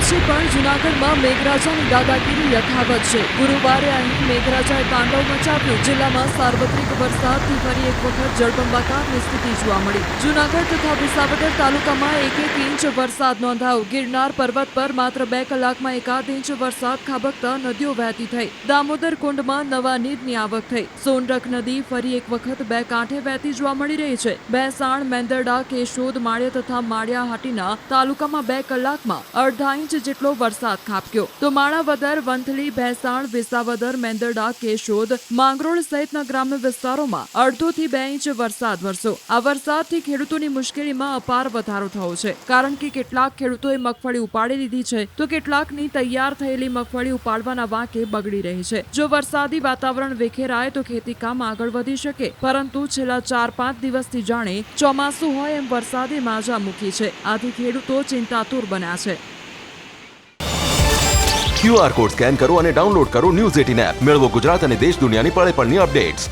આજે પણ જૂનાગઢમાં મેઘરાજાની દાદાગીરી યથાવત છે। ગુરુવારે અહીં મેઘરાજાએ તાંડવ મચાવ્યું। જિલ્લામાં સાર્વત્રિક વરસાદથી ફરી એક વખત જળબંબાકારની સ્થિતિ જોવા મળી। જૂનાગઢ તથા વિસાવદર તાલુકામાં 1-1 ઇંચ વરસાદ નોંધાયો। ગિરનાર પર્વત પર માત્ર 2 કલાકમાં 1/2 ઇંચ વરસાદ ખાબકતા નદીઓ વહેતી થઈ। દામોદર કુંડમાં નવા નીરની આવક થઈ। સોનરખ નદી ફરી એક વખત 2 કાંઠે વહેતી જોવા મળી રહી છે। ભેંસાણ, મેંદરડા, કેશોદ, માળિયા તથા માળિયાહાટીના તાલુકામાં 2 કલાકમાં 1/2 ઇંચ જેટલો વરસાદ ખાબક્યો તો માણાવદર, વંથલી, ભેંસાણ, વિસાવદર, મેંદરડા, કેશોદ, માંગરોળ સહિતના ગ્રામ્ય વિસ્તારોમાં 1.5 થી 2 ઇંચ વરસાદ વરસ્યો। આ વરસાદથી ખેડૂતોની મુશ્કેલીમાં અપાર વધારો થયો છે, કારણ કે કેટલાક ખેડૂતોએ મગફળી ઉપાડી લીધી છે તો કેટલાકની તૈયાર થયેલી મગફળી ઉપાડવાના વાંકે બગડી રહી છે। જો વરસાદી વાતાવરણ વિખેરાય તો ખેતીકામ આગળ વધી શકે, પરંતુ છેલ્લા 4-5 દિવસથી જાણે ચોમાસું હોય એમ વરસાદે માજા મૂકી છે। આથી ખેડૂતો ચિંતાતુર બન્યા છે। QR કોડ સ્કેન કરો અને ડાઉનલોડ કરો ન્યૂઝ 18 એપ। મેળવો ગુજરાત અને દેશ દુનિયાની પળે પળની અપડેટ્સ।